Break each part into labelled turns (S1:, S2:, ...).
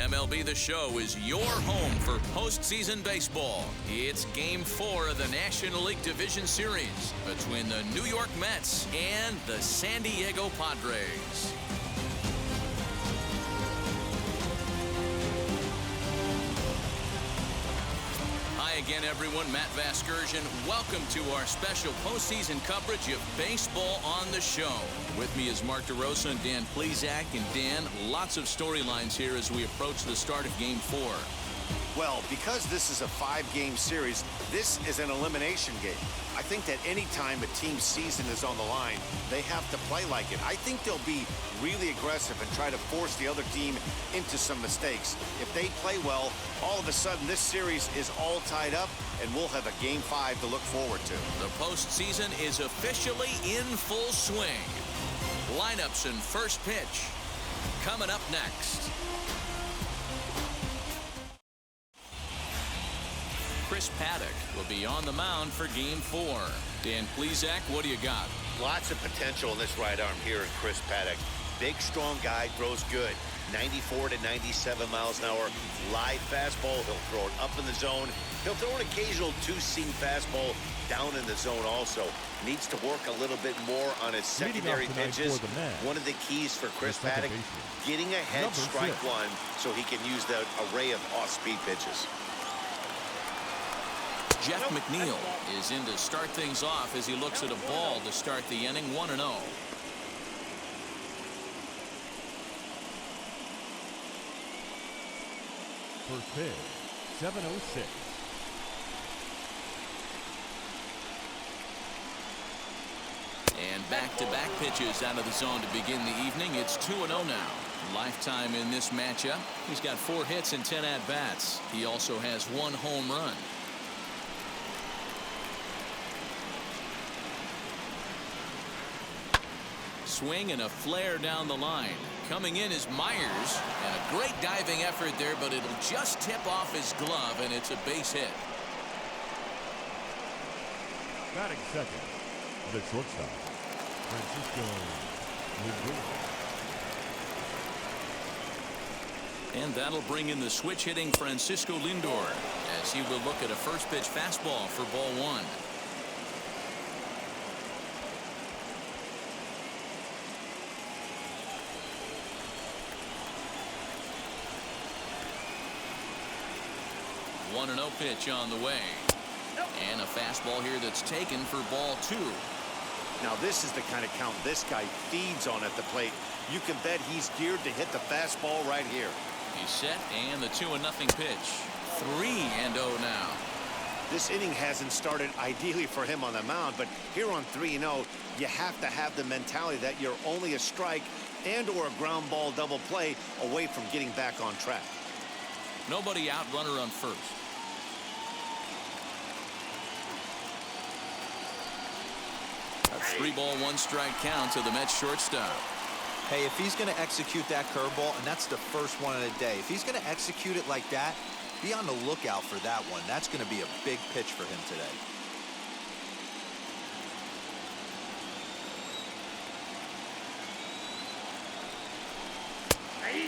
S1: MLB The Show is your home for postseason baseball. It's Game 4 of the National League Division Series between the New York Mets and the San Diego Padres. Hi again, everyone. Matt Vasgersian. Welcome to our special postseason coverage of Baseball on the Show. With me is Mark DeRosa and Dan Plesac. And Dan, lots of storylines here as we approach the start of Game 4.
S2: Well, because this is a 5-game series, this is an elimination game. I think that any time a team's season is on the line, they have to play like it. I think they'll be really aggressive and try to force the other team into some mistakes. If they play well, all of a sudden this series is all tied up, and we'll have a Game 5 to look forward to.
S1: The postseason is officially in full swing. Lineups and first pitch coming up next. Chris Paddock will be on the mound for Game 4. Dan Plesac, what do you got?
S2: Lots of potential in this right arm here in Chris Paddock. Big, strong guy, throws good. 94 to 97 miles an hour. Live fastball. He'll throw it up in the zone. He'll throw an occasional two-seam fastball down in the zone also. Needs to work a little bit more on his secondary pitches. One of the keys for Chris Paddock, getting ahead strike one so he can use the array of off-speed pitches.
S1: Jeff McNeil is in to start things off as he looks at a ball to start the inning, 1-0.
S3: First pitch, 7:06.
S1: And back-to-back pitches out of the zone to begin the evening. It's 2-0 now. Lifetime in this matchup. He's got 4 hits and 10 at-bats. He also has 1 home run. Swing and a flare down the line. Coming in is Myers, and a great diving effort there, but it'll just tip off his glove, and it's a base hit.
S3: Batting second, the shortstop, Francisco Lindor.
S1: And that'll bring in the switch hitting Francisco Lindor as he will look at a first pitch fastball for ball 1. One 1-0 pitch on the way. And a fastball here that's taken for ball 2.
S2: Now this is the kind of count this guy feeds on at the plate. You can bet he's geared to hit the fastball right here.
S1: He's set, and the 2-0 pitch. 3-0 now.
S2: This inning hasn't started ideally for him on the mound, but here on 3-0, you have to have the mentality that you're only a strike and or a ground ball double play away from getting back on track.
S1: Nobody out, runner on first. A 3-ball, 1-strike count to the Mets shortstop.
S4: Hey, if he's going to execute that curveball, and that's the first one of the day, if he's going to execute it like that, be on the lookout for that one. That's going to be a big pitch for him today.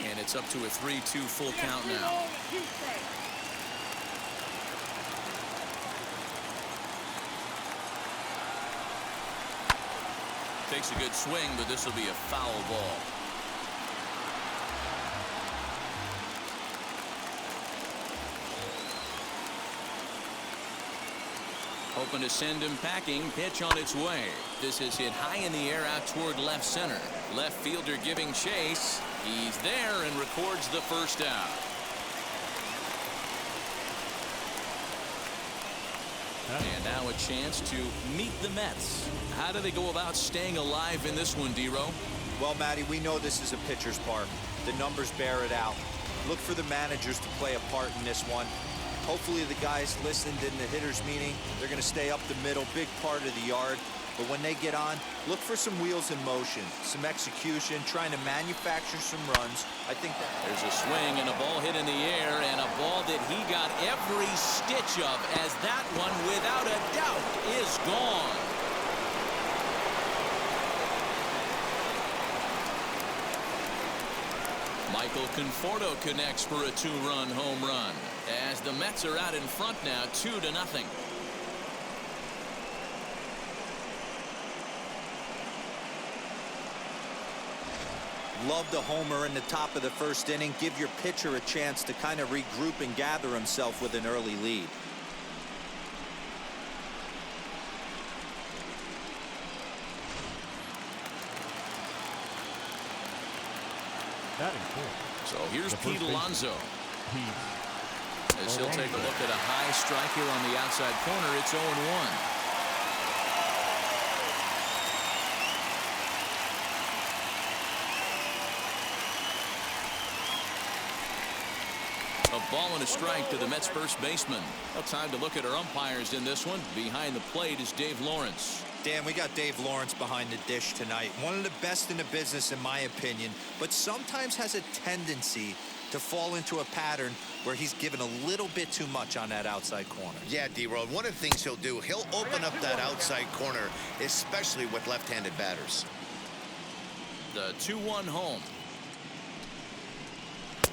S1: And it's up to a 3-2 full count now. Takes a good swing, but this will be a foul ball. Hoping to send him packing. Pitch on its way. This is hit high in the air out toward left center. Left fielder giving chase. He's there and records the first out. And now a chance to meet the Mets. How do they go about staying alive in this one, D-Row?
S4: Well, Matty, we know this is a pitcher's park. The numbers bear it out. Look for the managers to play a part in this one. Hopefully the guys listened in the hitters meeting. They're going to stay up the middle, big part of the yard. But when they get on, look for some wheels in motion, some execution, trying to manufacture some runs. I think that
S1: there's a swing and a ball hit in the air, and a ball that he got every stitch of, as that one, without a doubt, is gone. Michael Conforto connects for a 2-run home run as the Mets are out in front now 2-0.
S4: Love the homer in the top of the first inning. Give your pitcher a chance to kind of regroup and gather himself with an early lead.
S1: So here's Pete Alonso. As he'll take a look at a high strike here on the outside corner. It's 0-1. A ball and a strike to the Mets first baseman. Well, time to look at our umpires in this one. Behind the plate is Dave Lawrence.
S4: Dan, we got Dave Lawrence behind the dish tonight. One of the best in the business, in my opinion, but sometimes has a tendency to fall into a pattern where he's given a little bit too much on that outside corner.
S2: Yeah, D-Road, one of the things he'll do, he'll open up that outside corner, especially with left-handed batters.
S1: The 2-1 home.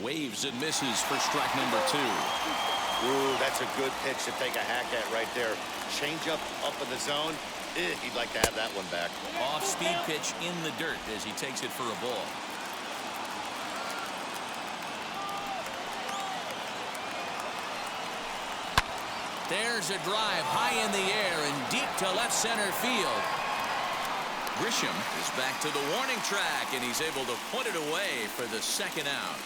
S1: Waves and misses for strike number 2.
S2: Ooh, that's a good pitch to take a hack at right there. Change up in the zone. He'd like to have that one back.
S1: Off-speed pitch in the dirt as he takes it for a ball. There's a drive high in the air and deep to left center field. Grisham is back to the warning track, and he's able to put it away for the second out.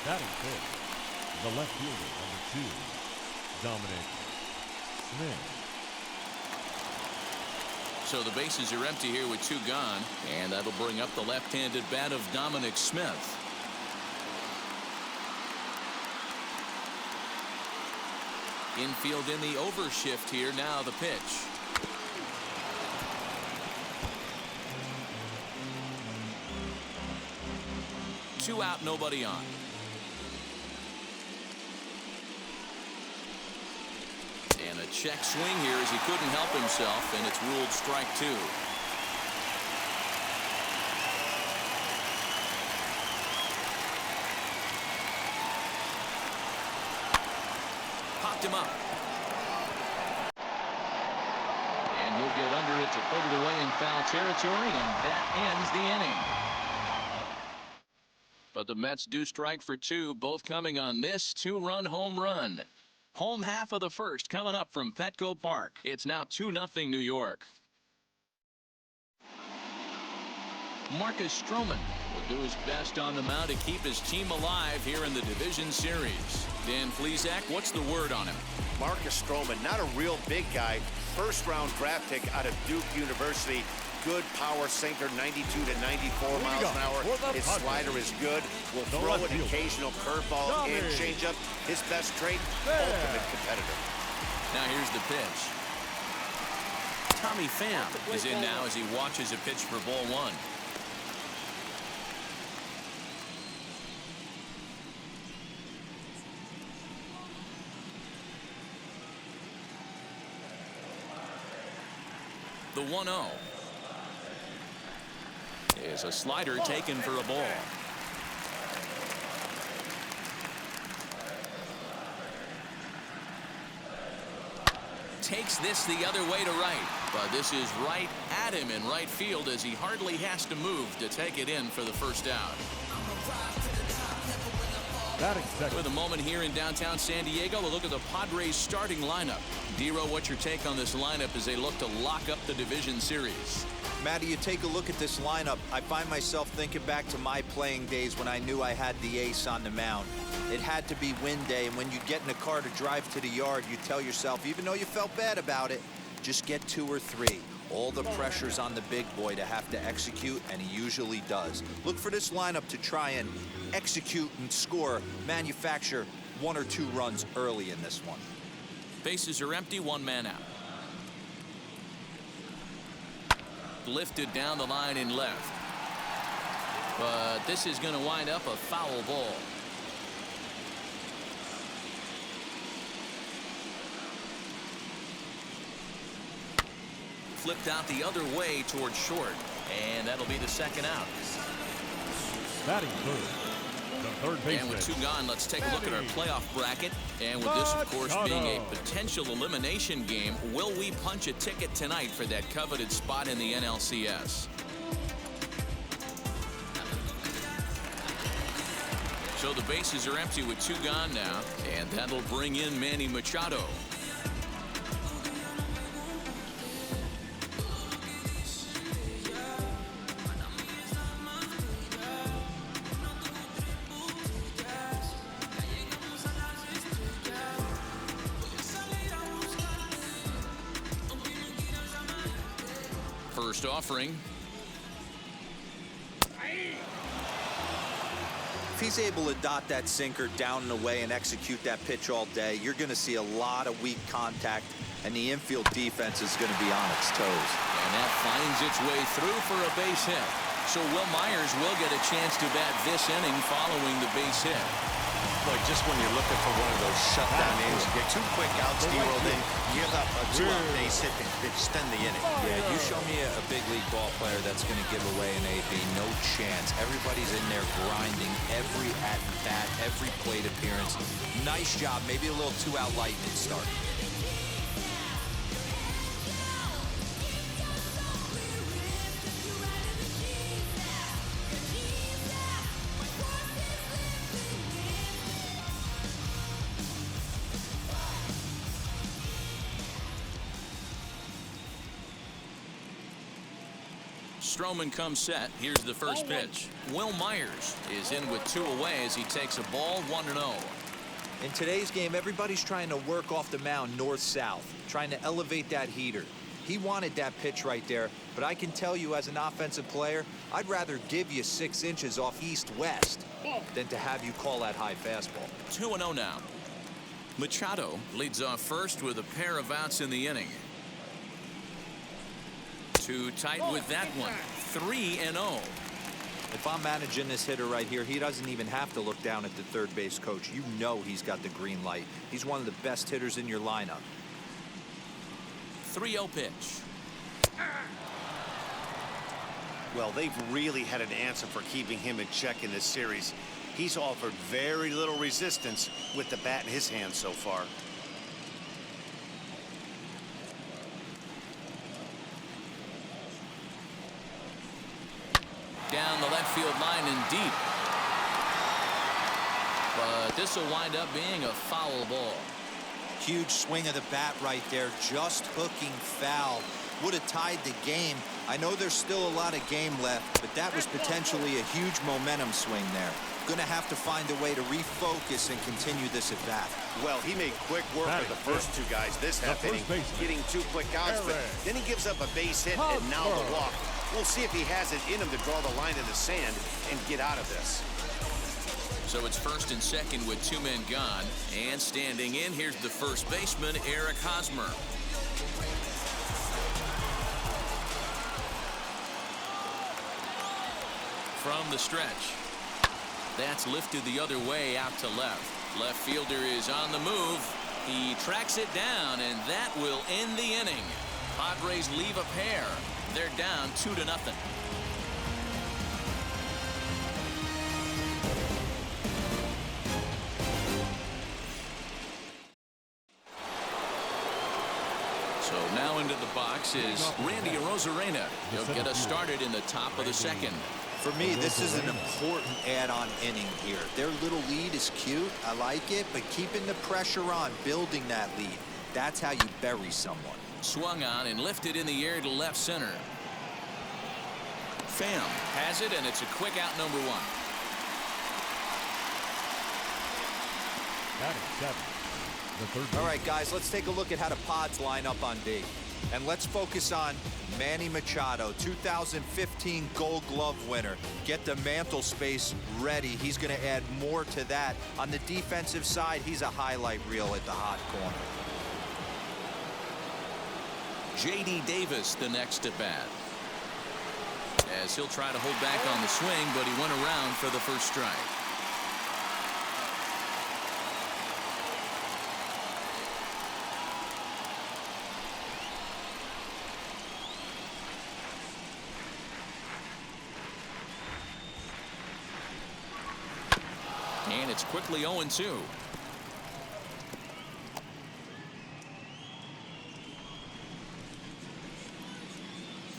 S3: Batting fifth, the left fielder, number 2, Dominic Smith.
S1: So the bases are empty here with 2 gone, and that'll bring up the left-handed bat of Dominic Smith. Infield in the overshift here. Now the pitch. Two out, nobody on. And a check swing here as he couldn't help himself, and it's ruled strike 2. Popped him up. And he'll get under it to put it away in foul territory, and that ends the inning. But the Mets do strike for 2, both coming on this 2-run home run. Home half of the first coming up from Petco Park. It's now 2-0 New York. Marcus Stroman will do his best on the mound to keep his team alive here in the division series. Dan Plesac, what's the word on him?
S2: Marcus Stroman, not a real big guy. First-round draft pick out of Duke University. Good power sinker, 92 to 94 miles an hour. His slider is good. Will throw an occasional curveball and changeup. His best trait, ultimate competitor.
S1: Now here's the pitch. Tommy Pham is in now as he watches a pitch for ball 1. The 1-0 is a slider taken for a ball. Takes this the other way to right, but this is right at him in right field as he hardly has to move to take it in for the first out. With a moment here in downtown San Diego, a look at the Padres starting lineup. D-Row, what's your take on this lineup as they look to lock up the division series?
S4: Matty, you take a look at this lineup. I find myself thinking back to my playing days when I knew I had the ace on the mound. It had to be win day, and when you get in a car to drive to the yard, you tell yourself, even though you felt bad about it, just get 2 or 3. All the pressure's on the big boy to have to execute, and he usually does. Look for this lineup to try and execute and score, manufacture 1 or 2 runs early in this one.
S1: Bases are empty, 1 man out. Lifted down the line in left. But this is going to wind up a foul ball. Flipped out the other way towards short, and that'll be the second out.
S3: Batting third, The third baseman.
S1: And with 2 gone, let's take a look at our playoff bracket. And with this, of course, being a potential elimination game, will we punch a ticket tonight for that coveted spot in the NLCS? So the bases are empty with 2 gone now, and that'll bring in Manny Machado. First offering.
S4: If he's able to dot that sinker down and away and execute that pitch all day, you're going to see a lot of weak contact, and the infield defense is going to be on its toes.
S1: And that finds its way through for a base hit. So Will Myers will get a chance to bat this inning following the base hit.
S2: Boy, just when you're looking for one of those shutdown innings, you get 2 quick outs, D-roll, then give up a 2-out base hit to extend the inning.
S4: Yeah, you show me a big league ball player that's going to give away an AB, no chance. Everybody's in there grinding every at-bat, every plate appearance. Nice job, maybe a little 2-out lightning start.
S1: Stroman comes set. Here's the first pitch. Will Myers is in with 2 away as he takes a ball 1-0.
S4: In today's game, everybody's trying to work off the mound north-south, trying to elevate that heater. He wanted that pitch right there, but I can tell you as an offensive player, I'd rather give you 6 inches off east-west than to have you call that high fastball.
S1: 2-0 now. Machado leads off first with a pair of outs in the inning. Too tight with that one. 3-0.
S4: If I'm managing this hitter right here, he doesn't even have to look down at the third base coach. You know he's got the green light. He's one of the best hitters in your lineup.
S1: 3-0 pitch.
S2: Well, they've really had an answer for keeping him in check in this series. He's offered very little resistance with the bat in his hand so far.
S1: Down the left field line and deep. But this will wind up being a foul ball.
S4: Huge swing of the bat right there, just hooking foul. Would have tied the game. I know there's still a lot of game left, but that was potentially a huge momentum swing there. Gonna have to find a way to refocus and continue this at bat.
S2: Well, he made quick work of the first 2 guys this half inning, getting 2 quick outs, but then he gives up a base hit and now the walk. We'll see if he has it in him to draw the line in the sand and get out of this.
S1: So it's first and second with 2 men gone. And standing in, here's the first baseman, Eric Hosmer. From the stretch. That's lifted the other way out to left. Left fielder is on the move. He tracks it down, and that will end the inning. Padres leave a pair. They're down 2-0. So now into the box is Randy Arozarena. He'll get us started in the top of the second.
S4: For me, this is an important add-on inning here. Their little lead is cute. I like it, but keeping the pressure on, building that lead, that's how you bury someone.
S1: Swung on and lifted in the air to left center. Pham has it, and it's a quick out, number 1.
S3: Batting 7. The third.
S4: All right, guys, let's take a look at how the Pods line up on D. And let's focus on Manny Machado, 2015 Gold Glove winner. Get the mantle space ready. He's going to add more to that. On the defensive side, he's a highlight reel at the hot corner.
S1: J.D. Davis, the next at bat. As he'll try to hold back on the swing, but he went around for the first strike. and it's quickly 0-2.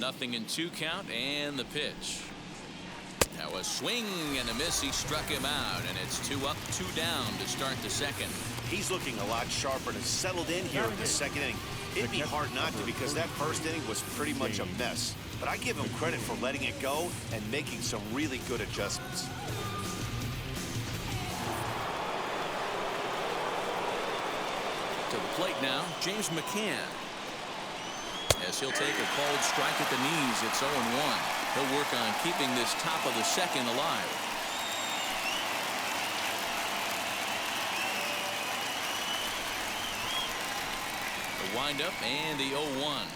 S1: Nothing in 2 count, and the pitch. Now a swing and a miss. He struck him out, and it's 2 up, 2 down to start the second.
S2: He's looking a lot sharper and has settled in here in the second inning. It'd be hard not to, because that first inning was pretty much a mess. But I give him credit for letting it go and making some really good adjustments.
S1: To the plate now, James McCann. As he'll take a called strike at the knees, it's 0-1. He'll work on keeping this top of the second alive. The windup and the 0-1.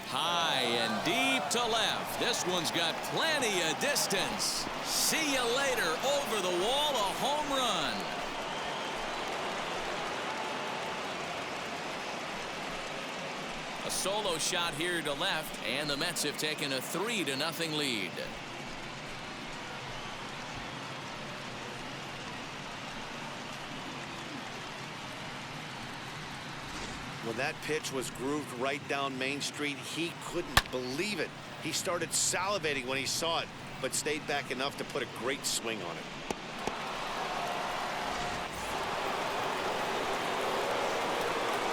S1: High and deep to left. This one's got plenty of distance. See you later. Over the wall, a home run. A solo shot here to left, and the Mets have taken a 3-0 lead.
S2: When that pitch was grooved right down Main Street, he couldn't believe it. He started salivating when he saw it, but stayed back enough to put a great swing on it.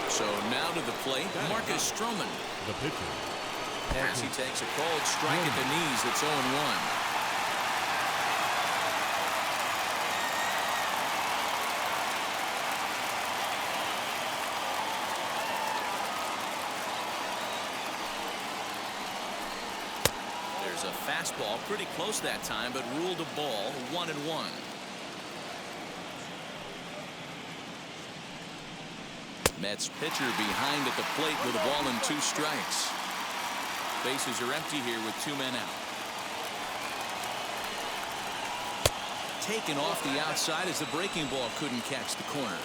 S1: So now to the plate, Marcus Stroman.
S3: The pitcher.
S1: As he takes a called strike at the knees, it's 0-1. There's a fastball pretty close that time, but ruled a ball, 1-1. Mets pitcher behind at the plate with a ball and 2 strikes. Bases are empty here with 2 men out. Taken off the outside as the breaking ball couldn't catch the corner.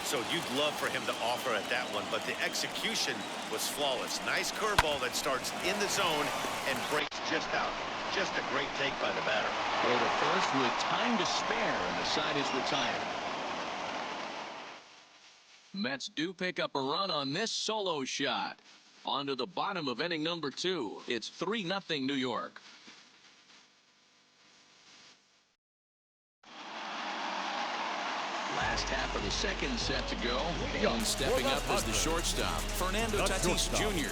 S2: So you'd love for him to offer at that one, but the execution was flawless. Nice curveball that starts in the zone and breaks just out. Just a great take by the batter.
S1: Go to first with time to spare, and the side is retired. Mets do pick up a run on this solo shot. On to the bottom of inning number 2. It's 3-0 New York. Last half of the second set to go. And stepping up as the shortstop, Fernando Tatis Jr.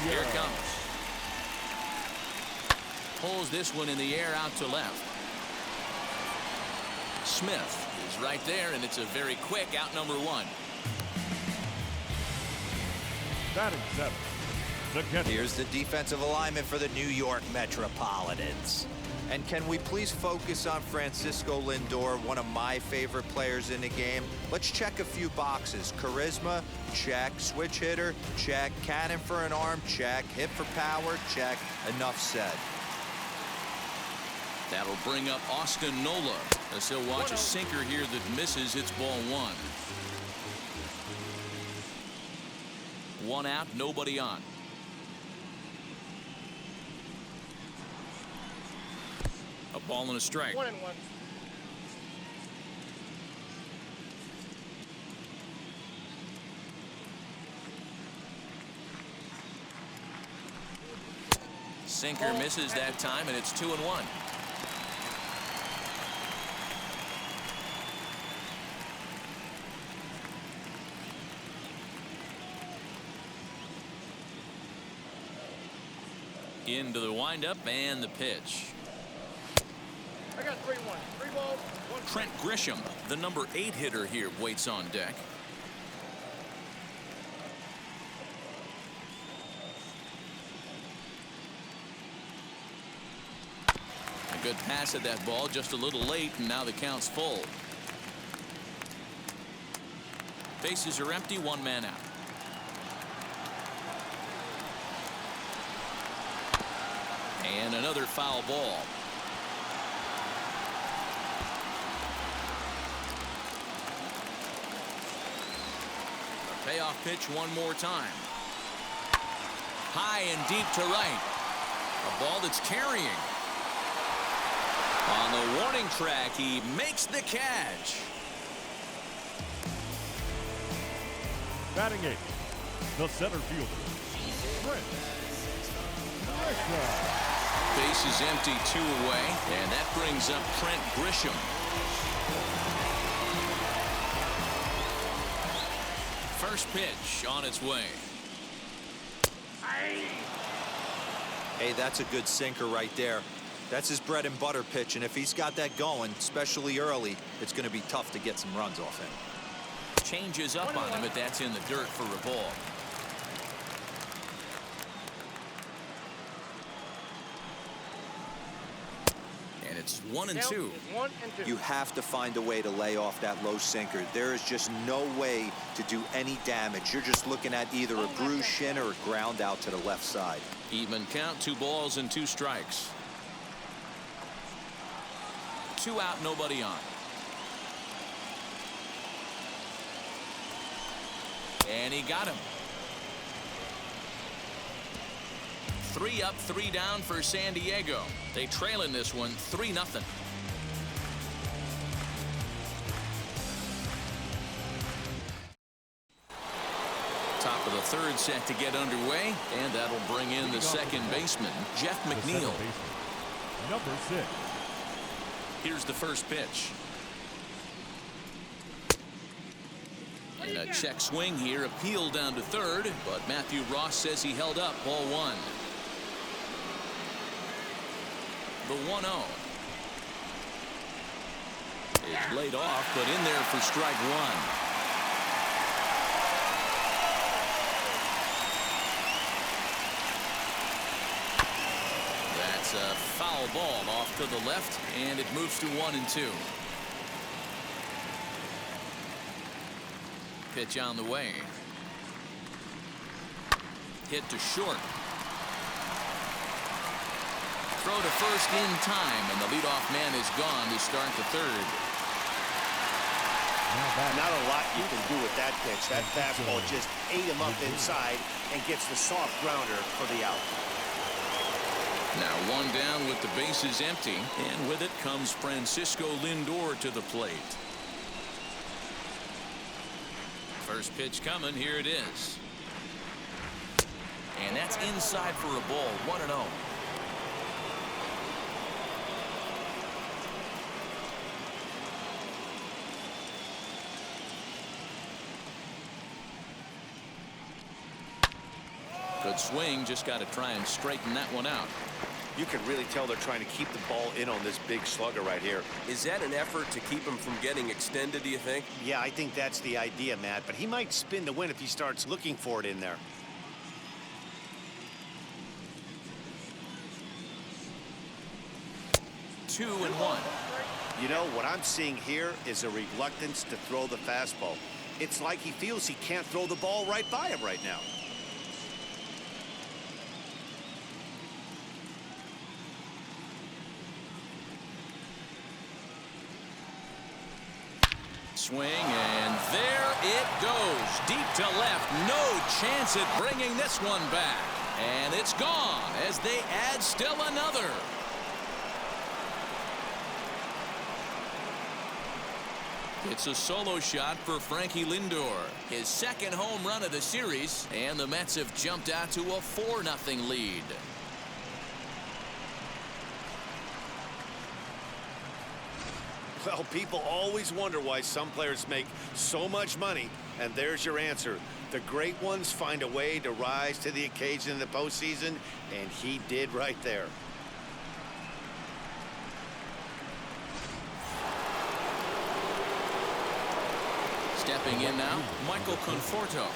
S1: Here it comes. Pulls this one in the air out to left. Smith is right there, and it's a very quick out number 1.
S3: Batting 7.
S4: Here's the defensive alignment for the New York Metropolitans. And can we please focus on Francisco Lindor, one of my favorite players in the game? Let's check a few boxes. Charisma, check. Switch hitter, check. Cannon for an arm, check. Hit for power, check. Enough said.
S1: That'll bring up Austin Nola as he'll watch a sinker here that misses. It's ball 1. 1 out, nobody on. A ball and a strike.
S5: 1-1.
S1: Sinker misses that time, and it's 2-1. Into the windup and the pitch.
S5: I got 3-1. 3 balls, 1.
S1: Trent Grisham, the number 8 hitter here, waits on deck. A good pass at that ball, just a little late, and now the count's full. Bases are empty, 1 man out. And another foul ball. A payoff pitch one more time. High and deep to right. A ball that's carrying. On the warning track, he makes the catch.
S3: Batting 8th, the center fielder, Trent Grisham.
S1: Base is empty, 2 away, and that brings up Trent Grisham. First pitch on its way.
S4: Hey, that's a good sinker right there. That's his bread and butter pitch, and if he's got that going, especially early, it's going to be tough to get some runs off him.
S1: Changes up on him, but that's in the dirt for a ball. And it's 1-2.
S4: You have to find a way to lay off that low sinker. There is just no way to do any damage. You're just looking at either a bruised shin or a ground out to the left side.
S1: Even count, 2 balls and 2 strikes. 2 out, nobody on. And he got him. 3 up, 3 down for San Diego. They trail in this one 3-0. Top of the 3rd set to get underway, and that'll bring in the second baseman, Jeff McNeil.
S3: Number 6.
S1: Here's the first pitch. And a check swing here, appeal down to 3rd, but Matthew Ross says he held up. Ball 1. The 1-0 is laid off, but in there for strike 1. That's a foul ball off to the left, and it moves to 1-2. Pitch on the way. Hit to short. Throw to first in time, and the leadoff man is gone to start the 3rd.
S2: Not a lot you can do with that pitch. That fastball just ate him up inside and gets the soft grounder for the out.
S1: Now 1 down with the bases empty, and with it comes Francisco Lindor to the plate. First pitch coming, here it is. And that's inside for a ball, 1-0. Good swing, just got to try and straighten that one out.
S2: You can really tell they're trying to keep the ball in on this big slugger right here.
S6: Is that an effort to keep him from getting extended, do you think?
S2: Yeah, I think that's the idea, Matt, but he might spin to win if he starts looking for it in there.
S1: Two and one.
S2: You know, what I'm seeing here is a reluctance to throw the fastball. It's like he feels he can't throw the ball right by him right now.
S1: Swing, and there it goes. Deep to left. No chance at bringing this one back. And it's gone as they add still another. It's a solo shot for Frankie Lindor. His second home run of the series, and the Mets have jumped out to a 4-0 lead.
S2: Well, people always wonder why some players make so much money, and there's your answer. The great ones find a way to rise to the occasion in the postseason, and he did right there.
S1: Stepping in now, Michael Conforto.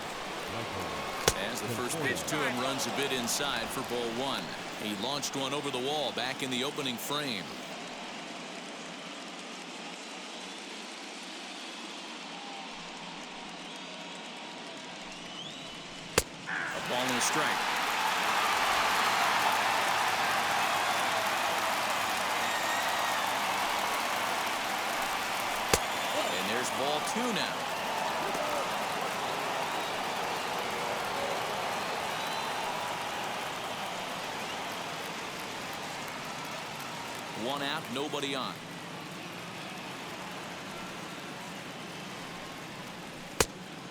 S1: As the first pitch to him runs a bit inside for ball one. He launched one over the wall back in the opening frame. A ball and a strike. And there's ball two now. 1 out, nobody on.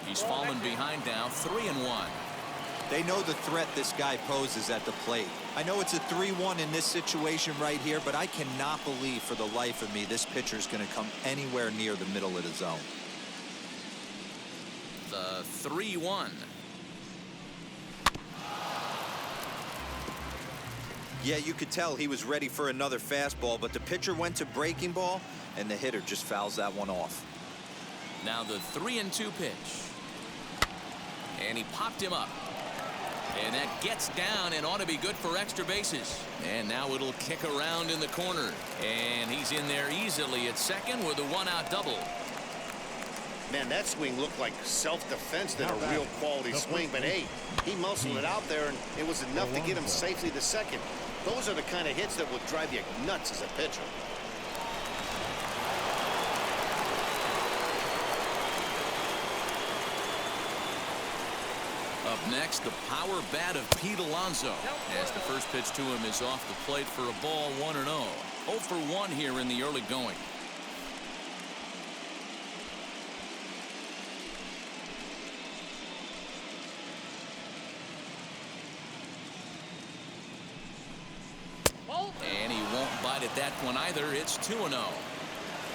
S1: He's fallen behind now, 3-1.
S4: They know the threat this guy poses at the plate. I know it's a 3-1 in this situation right here, but I cannot believe for the life of me this pitcher is going to come anywhere near the middle of the zone.
S1: The 3-1.
S4: Yeah, you could tell he was ready for another fastball, but the pitcher went to breaking ball, and the hitter just fouls that one off.
S1: Now the 3-2 pitch. And he popped him up. And that gets down and ought to be good for extra bases. And now it'll kick around in the corner. And he's in there easily at second with a 1-out double.
S2: Man, that swing looked like self-defense than a real quality swing. But hey, he muscled it out there, and it was enough to get him safely to second. Those are the kind of hits that will drive you nuts as a pitcher.
S1: Up next, the power bat of Pete Alonso, as the first pitch to him is off the plate for a ball, 1-0. 0 for 1 here in the early going. And he won't bite at that one either. It's 2-0.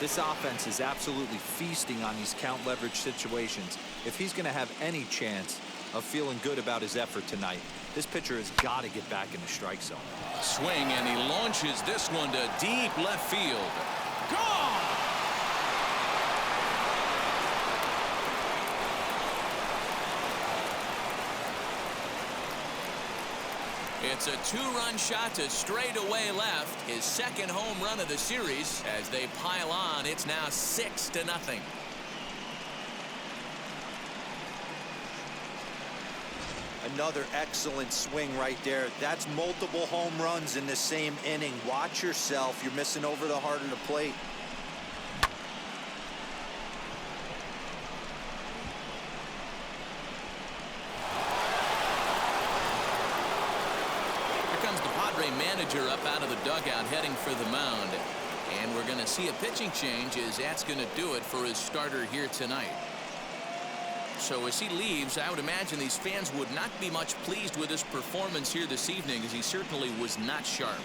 S4: This offense is absolutely feasting on these count leverage situations. If he's going to have any chance of feeling good about his effort tonight, this pitcher has got to get back in the strike zone.
S1: Swing, and he launches this one to deep left field. Gone! It's a 2-run shot to straightaway left, his second home run of the series. As they pile on, it's now 6-0.
S4: Another excellent swing right there. That's multiple home runs in the same inning. Watch yourself. You're missing over the heart of the plate.
S1: Here comes the Padre manager up out of the dugout heading for the mound. And we're going to see a pitching change, as that's going to do it for his starter here tonight. So as he leaves, I would imagine these fans would not be much pleased with his performance here this evening, as he certainly was not sharp.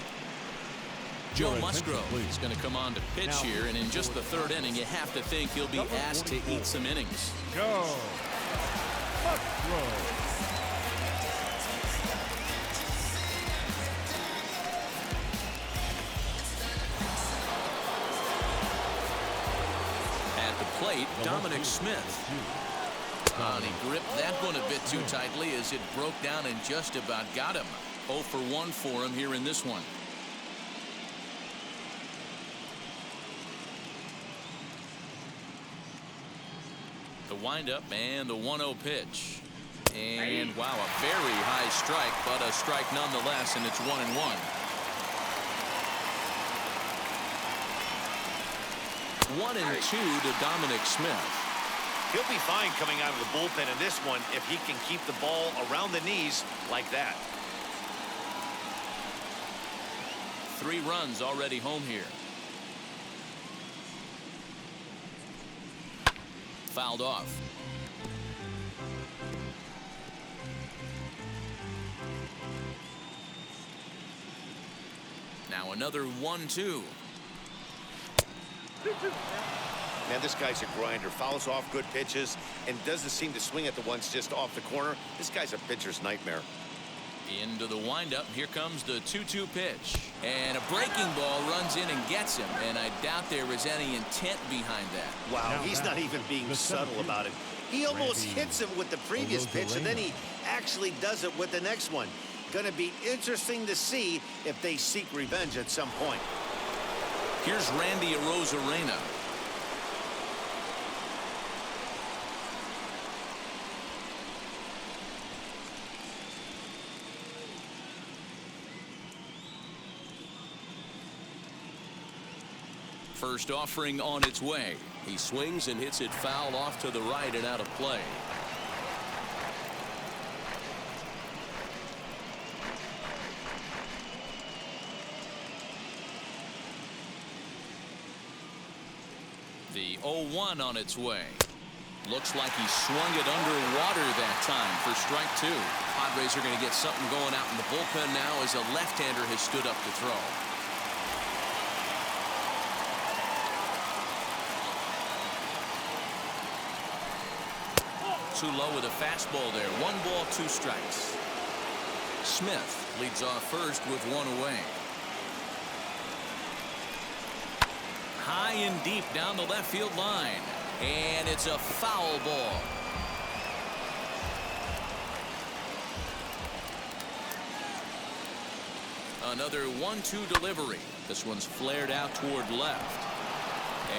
S1: Joe Musgrove is going to come on to pitch here, and in just the third inning, you have to think he'll be asked to eat some innings.
S3: Go. Musgrove.
S1: At the plate, Dominic Smith. And he gripped that one a bit too tightly as it broke down and just about got him. 0 for 1 for him here in this one. The windup and the 1-0 pitch. And wow, a very high strike, but a strike nonetheless, and it's 1-1. 1-2 to Dominic Smith.
S2: He'll be fine coming out of the bullpen in this one if he can keep the ball around the knees like that.
S1: 3 runs already home here. Fouled off. Now another 1-2.
S2: Man, this guy's a grinder. Fouls off good pitches and doesn't seem to swing at the ones just off the corner. This guy's a pitcher's nightmare.
S1: Into the windup. Here comes the 2-2 pitch. And a breaking ball runs in and gets him. And I doubt there was any intent behind that.
S2: Wow, he's not even being subtle about it. He almost hits him with the previous pitch, and then he actually does it with the next one. Going to be interesting to see if they seek revenge at some point.
S1: Here's Randy Arozarena. First offering on its way.
S6: He swings and hits it foul off to the right and out of play.
S1: The 0-1 on its way. Looks like he swung it underwater that time for strike 2. Padres are going to get something going out in the bullpen now as a left-hander has stood up to throw. Too low with a fastball there. 1 ball, 2 strikes. Smith leads off first with 1 away. High and deep down the left field line. And it's a foul ball. Another 1-2 delivery. This one's flared out toward left.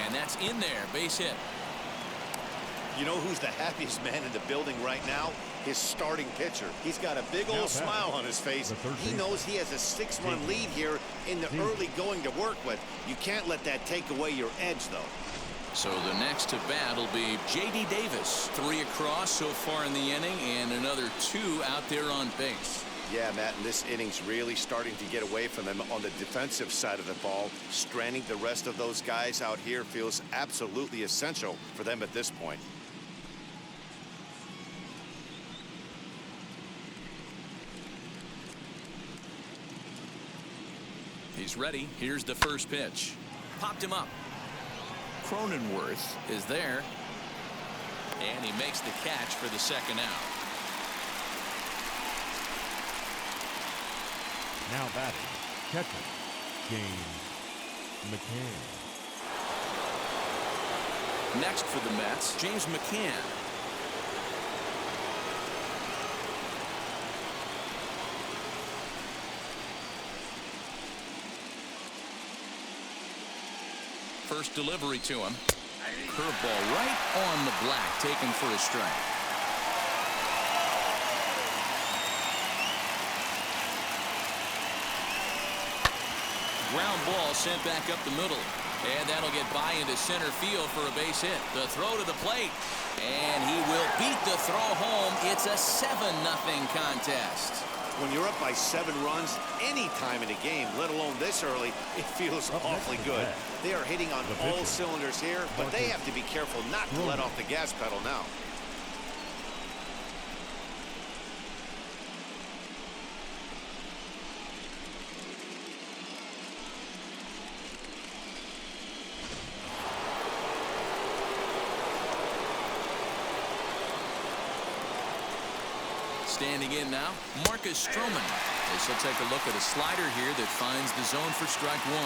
S1: And that's in there. Base hit.
S2: You know who's the happiest man in the building right now? His starting pitcher. He's got a big old smile on his face. He knows he has a 6-run lead here in the early going to work with. You can't let that take away your edge, though.
S1: So the next to bat will be J.D. Davis. 3 across so far in the inning and another 2 out there on base.
S2: Yeah, Matt, and this inning's really starting to get away from them on the defensive side of the ball. Stranding the rest of those guys out here feels absolutely essential for them at this point.
S1: He's ready. Here's the first pitch. Popped him up. Cronenworth is there. And he makes the catch for the second out.
S3: Now batting, catcher, James McCann.
S1: Next for the Mets, James McCann. First delivery to him. Curveball right on the black, taken for a strike. Ground ball sent back up the middle. And that'll get by into center field for a base hit. The throw to the plate. And he will beat the throw home. It's a 7-0 contest.
S2: When you're up by 7 runs any time in a game, let alone this early, it feels awfully good. They are hitting on all cylinders here, but they have to be careful not to let off the gas pedal now.
S1: Standing in now, Marcus Stroman. As he'll take a look at a slider here that finds the zone for strike 1.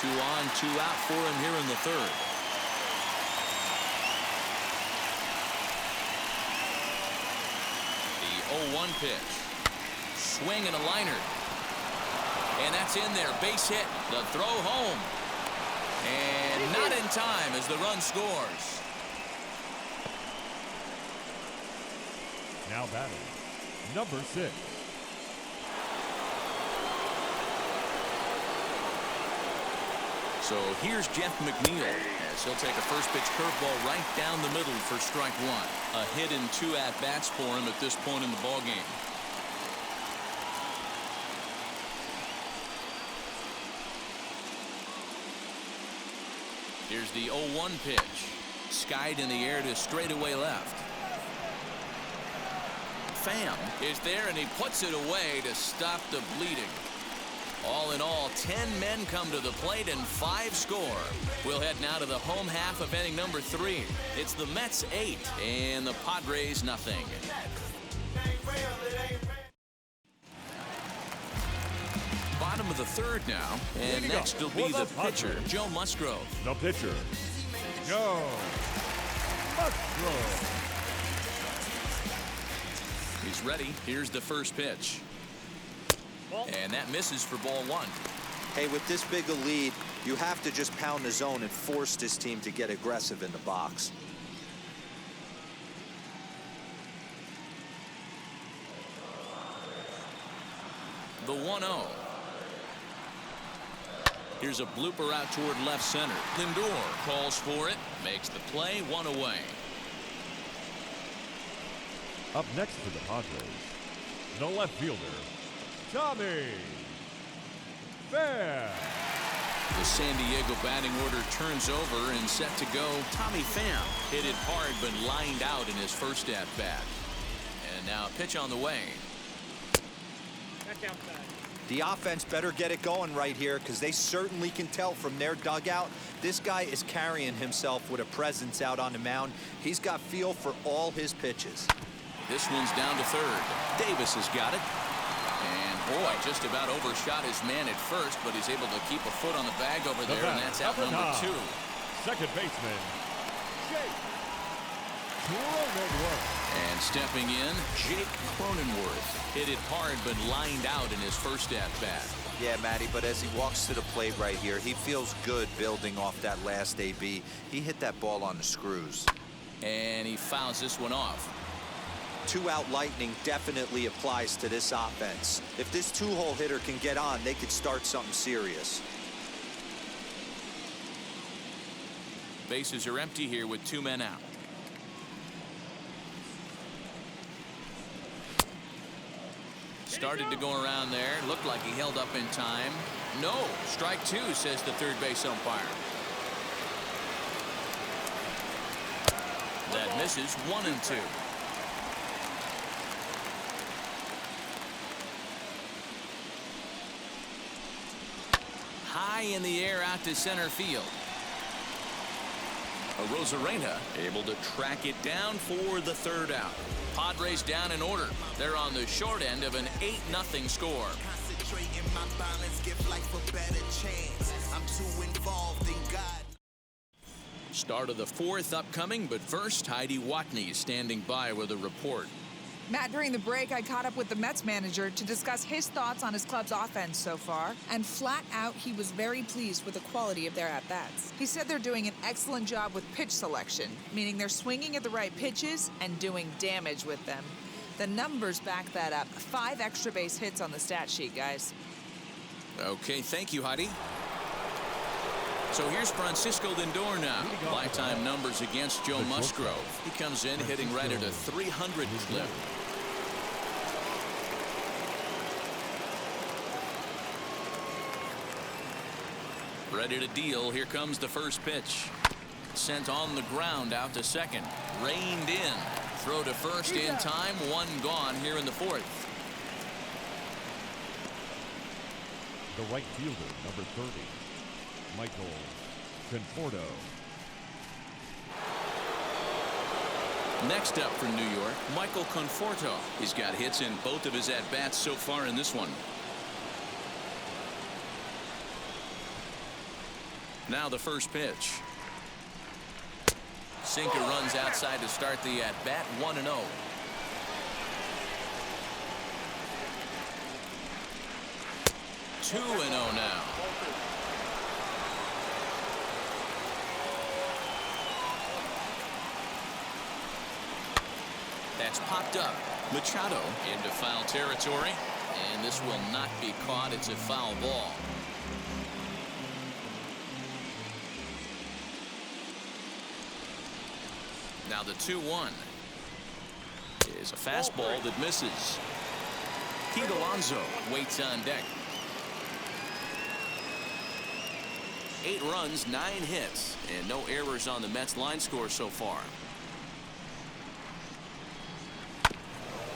S1: 2 on, 2 out for him here in the third. The 0-1 pitch. Swing and a liner. And that's in there. Base hit. The throw home. And not in time as the run scores.
S3: Now batting, number 6.
S1: So here's Jeff McNeil as he'll take a first pitch curveball right down the middle for strike 1. A hit in 2 at-bats for him at this point in the ballgame. Here's the 0-1 pitch. Skied in the air to straightaway left. Pham is there and he puts it away to stop the bleeding. All in all, 10 men come to the plate and 5 score. We'll head now to the home half of inning number 3. It's the Mets 8 and the Padres nothing. Bottom of the third now, and next will be the pitcher, Joe Musgrove.
S3: The pitcher, Joe Musgrove.
S1: He's ready. Here's the first pitch. And that misses for ball 1.
S4: Hey, with this big a lead, you have to just pound the zone and force this team to get aggressive in the box.
S1: The 1-0. Here's a blooper out toward left center. Lindor calls for it, makes the play, 1 away.
S3: Up next for the Padres, the left fielder, Tommy Pham.
S1: The San Diego batting order turns over and set to go. Tommy Pham hit it hard but lined out in his first at bat. And now a pitch on the way.
S5: Back outside.
S4: The offense better get it going right here, because they certainly can tell from their dugout this guy is carrying himself with a presence out on the mound. He's got feel for all his pitches.
S1: This one's down to third. Davis has got it. And boy, just about overshot his man at first, but he's able to keep a foot on the bag over there, and that's out number 2.
S3: Second baseman, Jake Cronenworth.
S1: And stepping in, Jake Cronenworth. Hit it hard but lined out in his first at-bat.
S4: Yeah, Matty, but as he walks to the plate right here, he feels good building off that last AB. He hit that ball on the screws.
S1: And he fouls this one off.
S4: 2-out lightning definitely applies to this offense. If this 2-hole hitter can get on, they could start something serious.
S1: Bases are empty here with 2 men out. Started to go around there. Looked like he held up in time. No. Strike 2, says the third base umpire. That misses. 1-2. High in the air out to center field. Rosarena able to track it down for the third out. Padres down in order. They're on the short end of an 8-0 score. Start of the 4th upcoming, but first Heidi Watney standing by with a report.
S7: Matt, during the break, I caught up with the Mets manager to discuss his thoughts on his club's offense so far, and flat out, he was very pleased with the quality of their at-bats. He said they're doing an excellent job with pitch selection, meaning they're swinging at the right pitches and doing damage with them. The numbers back that up. 5 extra base hits on the stat sheet, guys.
S1: Okay, thank you, Heidi. So here's Francisco Lindor now. Lifetime numbers against Joe Musgrove. He comes in hitting right at a 300 clip. Ready to deal. Here comes the first pitch. Sent on the ground out to second. Reined in. Throw to first in time. 1 gone here in the 4th.
S3: The right fielder, number 30, Michael Conforto.
S1: Next up for New York, Michael Conforto. He's got hits in both of his at-bats so far in this one. Now the first pitch. Sinker runs outside to start the at-bat. 1-0. Two and 0 now. That's popped up. Machado into foul territory, and this will not be caught. It's a foul ball. Now the 2-1 is a fastball that misses. Pete Alonso waits on deck. 8 runs, 9 hits, and no errors on the Mets line score so far.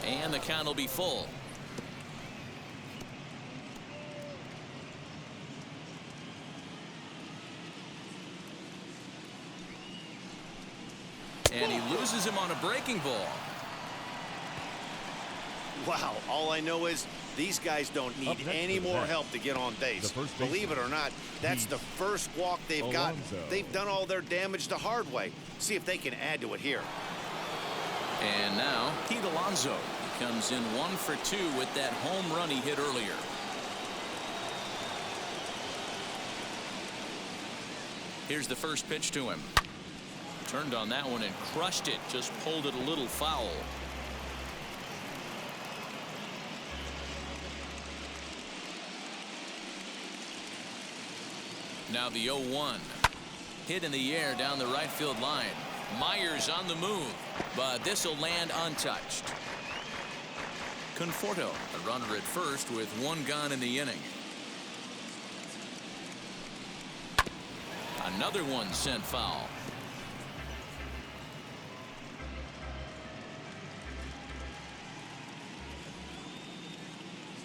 S1: And the count will be full. And he loses him on a breaking ball.
S2: Wow, all I know is these guys don't need any more help to get on base. Believe it or not, that's the first walk they've got. They've done all their damage the hard way. See if they can add to it here.
S1: And now Pete Alonso comes in 1 for 2 with that home run he hit earlier. Here's the first pitch to him. Turned on that one and crushed it. Just pulled it a little foul. Now the 0-1. Hit in the air down the right field line. Myers on the move, but this will land untouched. Conforto, a runner at first with 1 gone in the inning. Another one sent foul.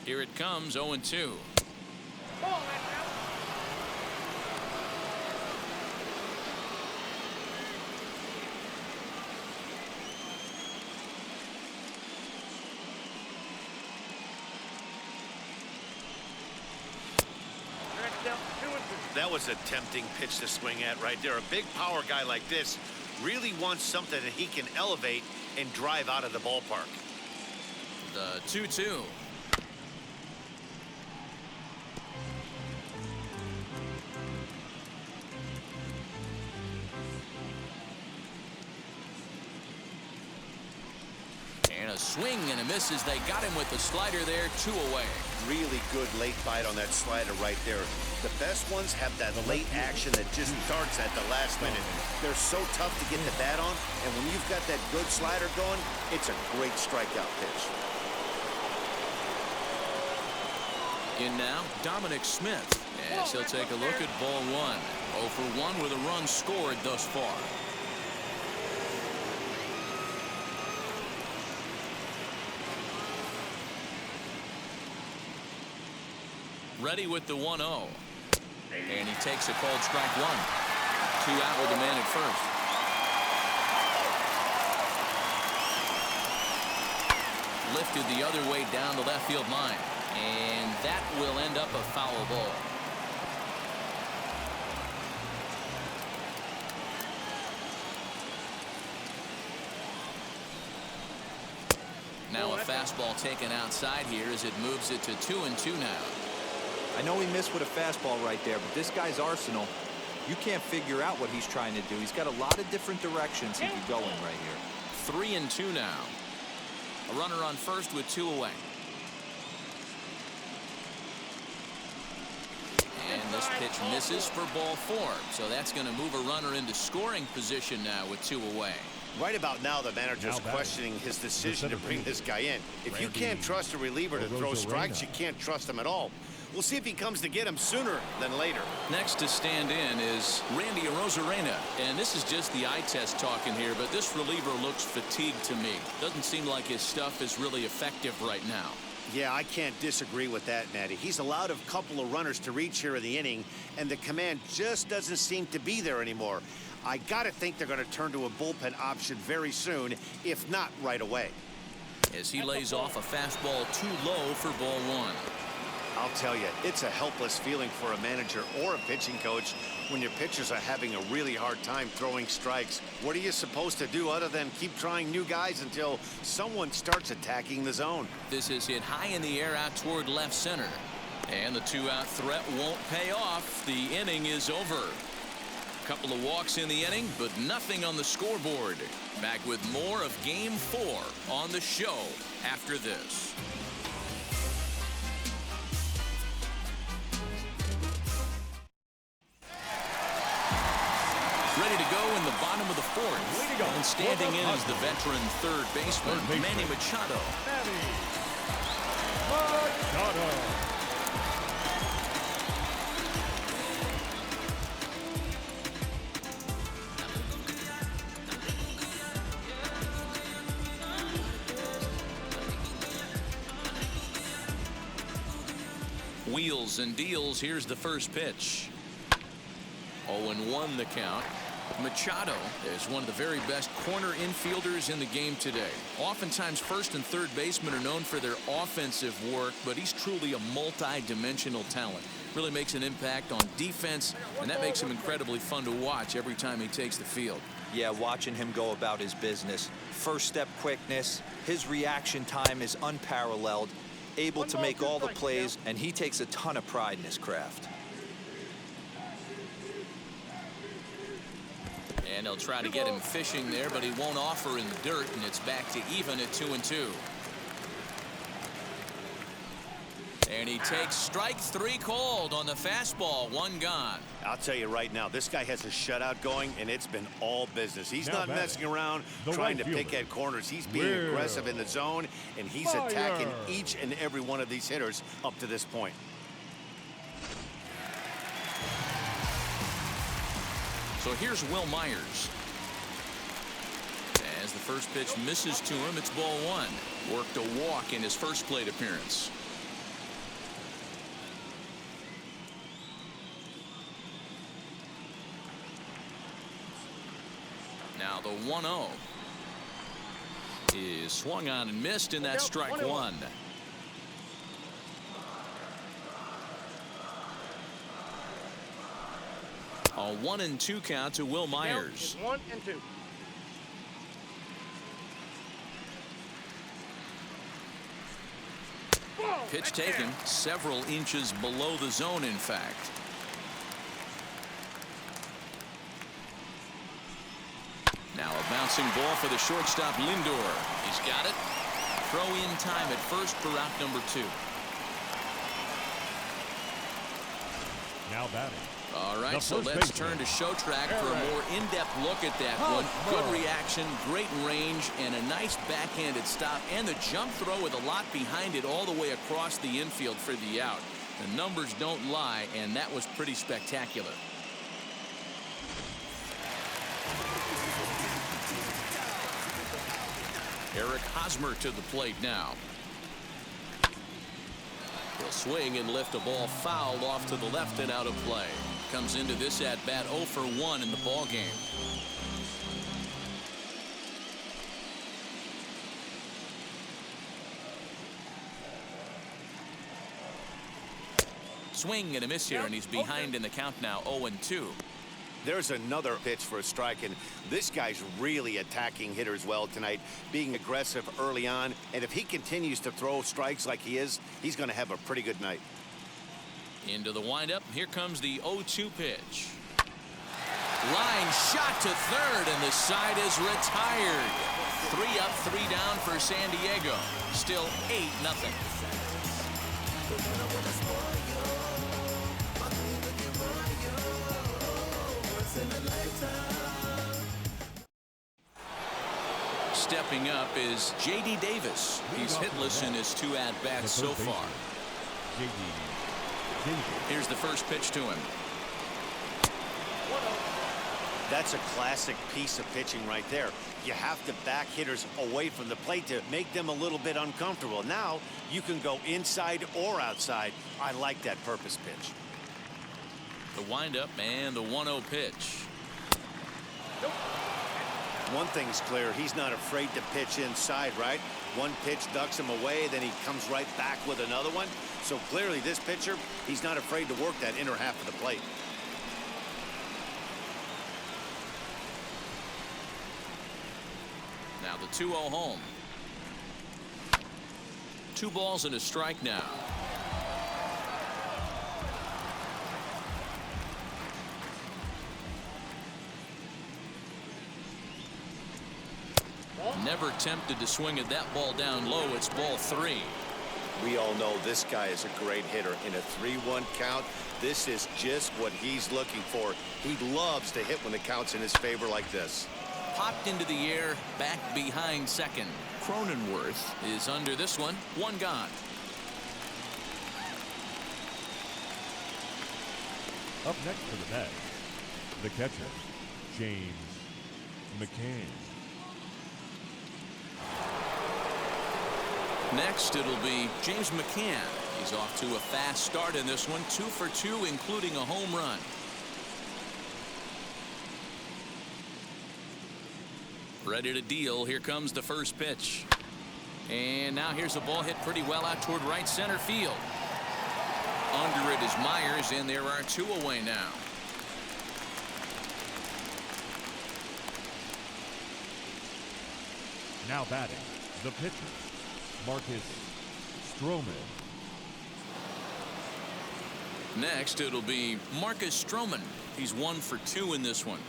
S1: Here it comes, 0-2.
S5: Ball, man, now.
S2: That was a tempting pitch to swing at right there. A big power guy like this really wants something that he can elevate and drive out of the ballpark.
S1: The 2-2. And a swing and a miss as they got him with the slider there, 2 away.
S2: Really good late bite on that slider right there. The best ones have that late action that just starts at the last minute. They're so tough to get the bat on, and when you've got that good slider going, it's a great strikeout pitch.
S1: In now, Dominic Smith. Yes, he'll take a look at ball 1. 0 for 1 with a run scored thus far. Ready with the 1-0. And he takes a called strike 1. 2 out with a man at first. Lifted the other way down the left field line. And that will end up a foul ball. Now a fastball taken outside here as it moves it to 2-2 now.
S4: I know he missed with a fastball right there, but this guy's arsenal, you can't figure out what he's trying to do. He's got a lot of different directions he could go in right here.
S1: 3-2 now. A runner on first with 2 away. And this pitch misses for ball 4. So that's going to move a runner into scoring position now with 2 away.
S2: Right about now, the manager's questioning his decision to bring this guy in. If you can't trust a reliever to throw strikes, you can't trust him at all. We'll see if he comes to get him sooner than later.
S1: Next to stand in is Randy Arozarena. And this is just the eye test talking here, but this reliever looks fatigued to me. Doesn't seem like his stuff is really effective right now.
S2: Yeah, I can't disagree with that, Natty. He's allowed a couple of runners to reach here in the inning, and the command just doesn't seem to be there anymore. I gotta think they're going to turn to a bullpen option very soon, if not right away.
S1: As he lays off a fastball too low for ball 1.
S2: I'll tell you, it's a helpless feeling for a manager or a pitching coach when your pitchers are having a really hard time throwing strikes. What are you supposed to do other than keep trying new guys until someone starts attacking the zone?
S1: This is hit high in the air out toward left center. And the 2-out threat won't pay off. The inning is over. Couple of walks in the inning, but nothing on the scoreboard. Back with more of Game 4 on the show after this. Ready to go in the bottom of the 4th. And standing in is the veteran third baseman, Manny Machado. Wheels and deals. Here's the first pitch. 0-1 the count. Machado is one of the very best corner infielders in the game today. Oftentimes first and third basemen are known for their offensive work, but he's truly a multi-dimensional talent. Really makes an impact on defense, and that makes him incredibly fun to watch every time he takes the field.
S4: Yeah, watching him go about his business. First step quickness, his reaction time is unparalleled, able to make all the plays, and he takes a ton of pride in his craft.
S1: And they'll try to get him fishing there, but he won't offer in the dirt, and it's back to even at 2-2. And he takes strike 3 called on the fastball. 1 gone.
S2: I'll tell you right now, this guy has a shutout going, and it's been all business. He's not messing around trying to pick at corners. He's being aggressive in the zone, and he's attacking each and every one of these hitters up to this point.
S1: So here's Will Myers. As the first pitch misses to him, it's ball one. Worked a walk in his first plate appearance. Now the 1-0 is swung on and missed, and that's strike one. A 1-2 count to Will Myers.
S5: 1-2.
S1: Pitch taken several inches below the zone, in fact. Now a bouncing ball for the shortstop Lindor. He's got it. Throw in time at first for out number 2.
S3: Now batting.
S1: All right, so let's turn to show track for a more in-depth look at that one. Good reaction, great range, and a nice backhanded stop, and the jump throw with a lot behind it all the way across the infield for the out. The numbers don't lie, and that was pretty spectacular. Eric Hosmer to the plate now. He'll swing and lift a ball fouled off to the left and out of play. Comes into this at bat 0 for 1 in the ball game. Swing and a miss here, and he's behind in the count now, 0-2.
S2: There's another pitch for a strike, and this guy's really attacking hitters well tonight, being aggressive early on, and if he continues to throw strikes like he is, he's going to have a pretty good night.
S1: Into the windup. Here comes the 0-2 pitch. Line shot to third, and the side is retired. 3 up, 3 down for San Diego. Still 8-0. Stepping up is J.D. Davis. He's hitless in his 2 at-bats so far. Here's the first pitch to him.
S2: That's a classic piece of pitching right there. You have to back hitters away from the plate to make them a little bit uncomfortable. Now you can go inside or outside. I like that purpose pitch.
S1: The windup and the 1-0 pitch.
S2: One thing's clear, he's not afraid to pitch inside, right? One pitch ducks him away, then he comes right back with another one. So clearly this pitcher, he's not afraid to work that inner half of the plate.
S1: Now the 2-0 home. 2 balls and a strike now. Never tempted to swing at that ball down low. It's ball 3.
S2: We all know this guy is a great hitter. In a 3-1 count, this is just what he's looking for. He loves to hit when the count's in his favor like this.
S1: Popped into the air, back behind second. Cronenworth is under this one. 1 gone.
S3: Up next for the Mets, the catcher, James McCann.
S1: Next, it'll be James McCann. He's off to a fast start in this one. 2 for 2, including a home run. Ready to deal. Here comes the first pitch. And now here's a ball hit pretty well out toward right center field. Under it is Myers, and there are 2 away now.
S3: Now batting, the pitcher, Marcus Stroman.
S1: Next, it'll be Marcus Stroman. He's 1 for 2 in this one.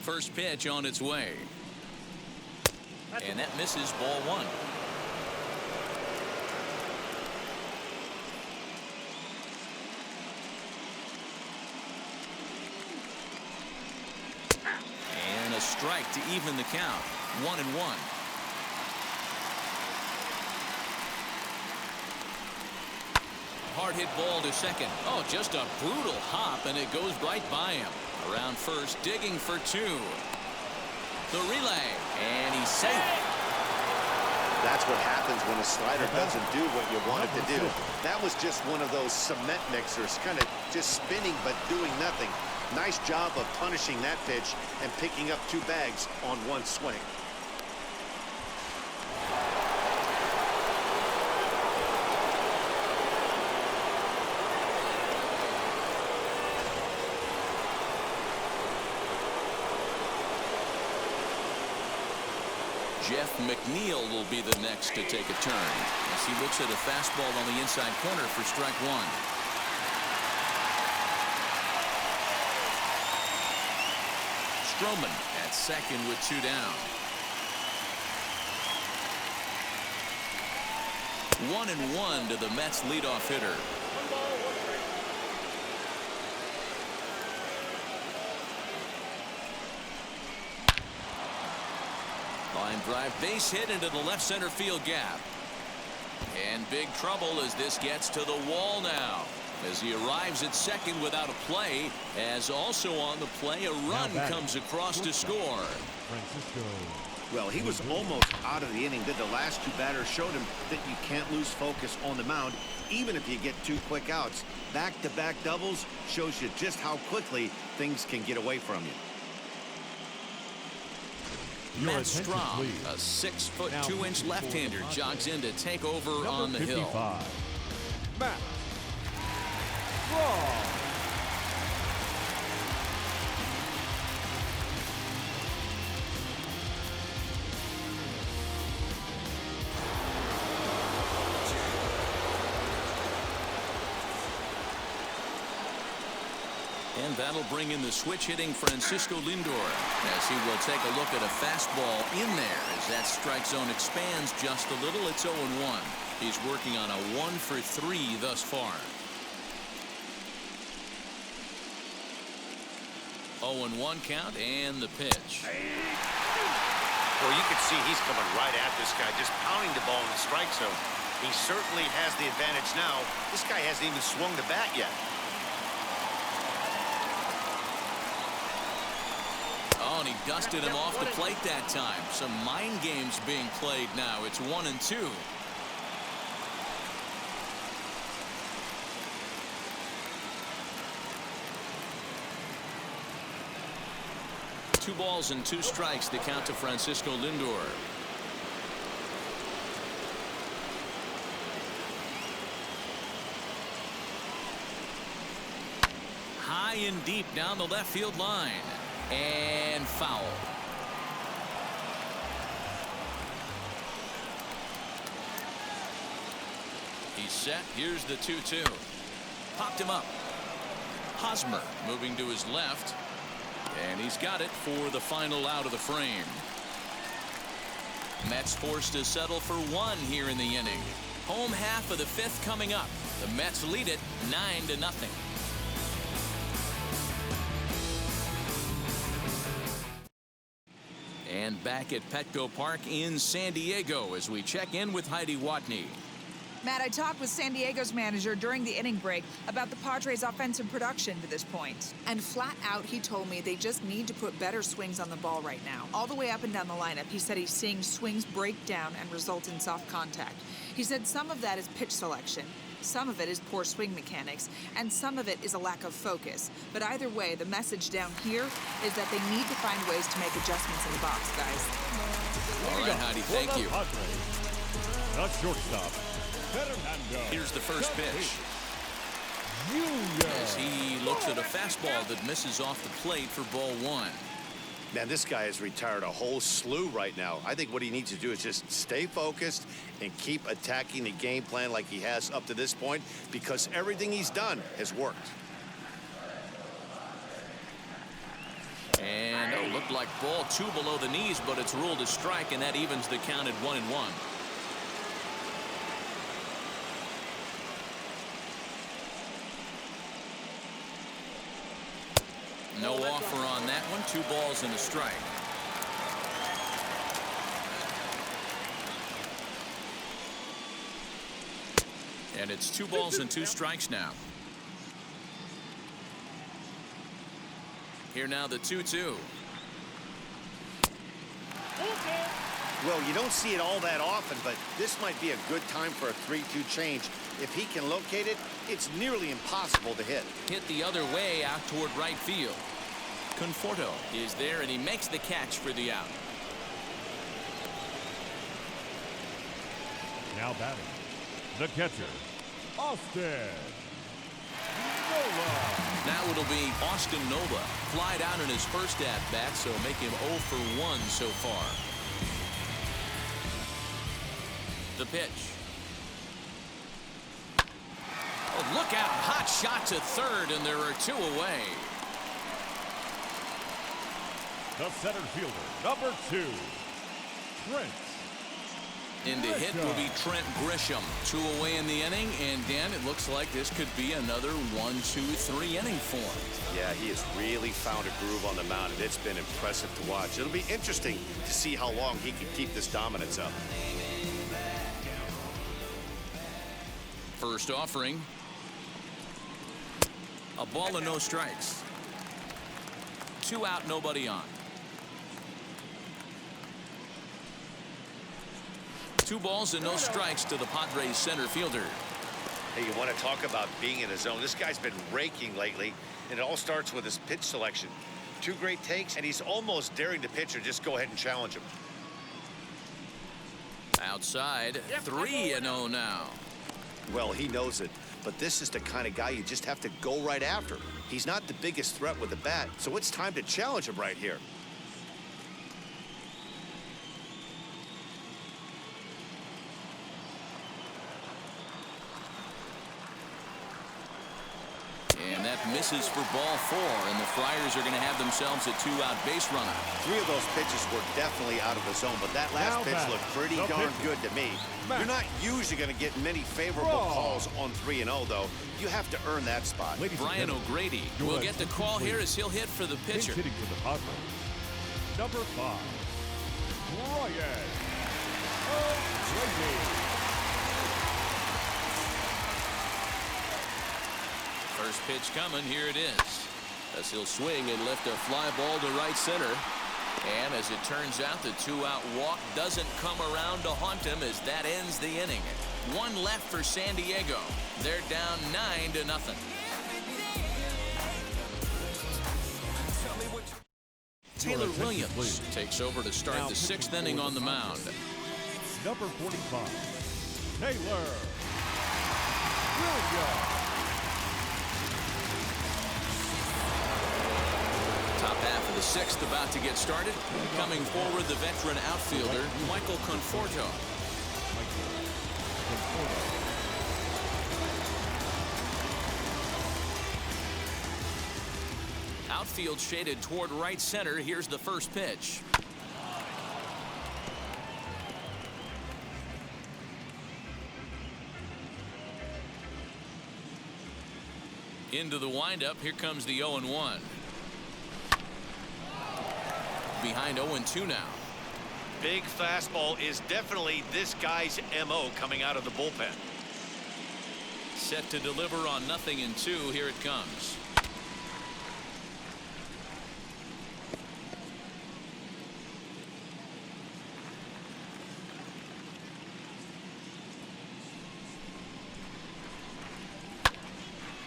S1: First pitch on its way. And that misses, ball 1. And a strike to even the count. 1-1. hard hit ball to second. Oh, just a brutal hop, and it goes right by him. Around first, digging for two. The relay, and he's safe.
S2: That's what happens when a slider doesn't do what you want it to do. That was just one of those cement mixers, kind of just spinning but doing nothing. Nice job of punishing that pitch and picking up 2 bags on 1 swing.
S1: Jeff McNeil will be the next to take a turn as he looks at a fastball on the inside corner for strike 1. Stroman at second with 2 down. 1-1 to the Mets leadoff hitter. Line drive, base hit into the left center field gap. And big trouble as this gets to the wall now, as he arrives at second without a play, as also on the play a run comes across to score.
S3: Francisco.
S2: Well, he was almost out of the inning. The last 2 batters showed him that you can't lose focus on the mound, even if you get 2 quick outs. Back-to-back doubles shows you just how quickly things can get away from you.
S1: Matt Strahm, a 6'2" left-hander, jogs in to take over on the hill.
S3: Matt Strahm.
S1: And that'll bring in the switch-hitting Francisco Lindor, as he will take a look at a fastball in there as that strike zone expands just a little. It's 0-1. He's working on a 1-for-3 thus far. 0-1 count and the pitch.
S2: Well, you can see he's coming right at this guy, just pounding the ball in the strike zone. He certainly has the advantage now. This guy hasn't even swung the bat yet.
S1: Oh, and he dusted him off the plate that time. Some mind games being played now. It's 1-2. Two balls and 2 strikes to count to Francisco Lindor. High and deep down the left field line. And foul. He's set. Here's the 2-2. Popped him up. Hosmer moving to his left. And he's got it for the final out of the frame. Mets forced to settle for 1 here in the inning. Home half of the 5th coming up. The Mets lead it 9-0. And back at Petco Park in San Diego as we check in with Heidi Watney.
S7: Matt, I talked with San Diego's manager during the inning break about the Padres' offensive production to this point. And flat out, he told me they just need to put better swings on the ball right now. All the way up and down the lineup, he said he's seeing swings break down and result in soft contact. He said some of that is pitch selection, some of it is poor swing mechanics, and some of it is a lack of focus. But either way, the message down here is that they need to find ways to make adjustments in the box, guys.
S1: All right, Heidi, thank you.
S3: The shortstop, Fernando.
S1: Here's the first pitch. As he looks at a fastball that misses off the plate for ball 1.
S2: Man, this guy has retired a whole slew right now. I think what he needs to do is just stay focused and keep attacking the game plan like he has up to this point, because everything he's done has worked.
S1: And it looked like ball 2 below the knees, but it's ruled a strike, and that evens the count at 1-1. No offer on that one. 2 balls and a strike. And it's 2 balls and 2 strikes now. Here now the 2-2.
S2: Well, you don't see it all that often, but this might be a good time for a 3-2 change. If he can locate it, it's nearly impossible to hit.
S1: Hit the other way out toward right field. Conforto is there, and he makes the catch for the out.
S3: Now batting, the catcher, Austin Nola.
S1: Now it'll be Austin Nola. Flied out in his first at-bat, so make him 0 for 1 so far. The pitch. Oh, look out. Hot shot to third, and there are 2 away.
S3: The center fielder, number 2, Trent.
S1: In to hit will be Trent Grisham. 2 away in the inning, and Dan, it looks like this could be another 1-2-3 inning for him.
S2: Yeah, he has really found a groove on the mound, and it's been impressive to watch. It'll be interesting to see how long he can keep this dominance up.
S1: First offering. A ball and no strikes. 2 out, nobody on. 2 balls and no strikes to the Padres center fielder.
S2: Hey, you want to talk about being in the zone? This guy's been raking lately, and it all starts with his pitch selection. 2 great takes, and he's almost daring the pitcher just go ahead and challenge him.
S1: Outside, 3-0 now.
S2: Well, he knows it, but this is the kind of guy you just have to go right after. He's not the biggest threat with the bat, so it's time to challenge him right here.
S1: And that misses for ball 4, and the Friars are going to have themselves a 2-out base runner.
S2: 3 of those pitches were definitely out of the zone, but that last pitch looked pretty darn good to me. You're not usually going to get many favorable calls on 3-0, though. You have to earn that spot.
S1: Brian O'Grady will get the call here as he'll hit for the pitcher.
S3: Hitting for the Padres, number 5, Brian O'Grady.
S1: First pitch coming. Here it is. As he'll swing and lift a fly ball to right center. And as it turns out, the 2-out walk doesn't come around to haunt him as that ends the inning. 1 left for San Diego. They're down 9-0. Taylor Williams takes over to start the 6th inning on the mound.
S3: Number 45, Taylor Williams.
S1: Top half of the 6th about to get started. Coming forward, the veteran outfielder, Michael Conforto. Outfield shaded toward right center. Here's the first pitch. Into the windup. Here comes the 0-1. Behind 0-2 now.
S2: Big fastball is definitely this guy's MO coming out of the bullpen.
S1: Set to deliver on 0-2. Here it comes.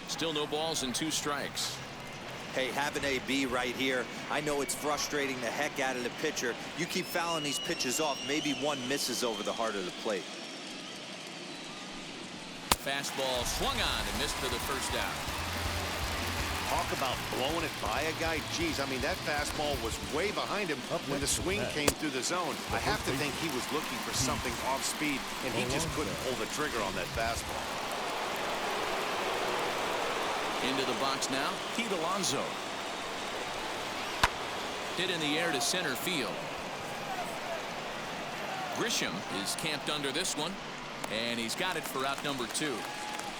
S1: Still no balls and 2 strikes.
S4: Hey, have an AB right here. I know it's frustrating the heck out of the pitcher. You keep fouling these pitches off, maybe one misses over the heart of the plate.
S1: Fastball swung on and missed for the first out.
S2: Talk about blowing it by a guy. Geez, I mean, that fastball was way behind him when the swing came through the zone. I have to think he was looking for something off speed, and he just couldn't pull the trigger on that fastball.
S1: Into the box now, Pete Alonso. Hit in the air to center field. Grisham is camped under this one, and he's got it for out number 2.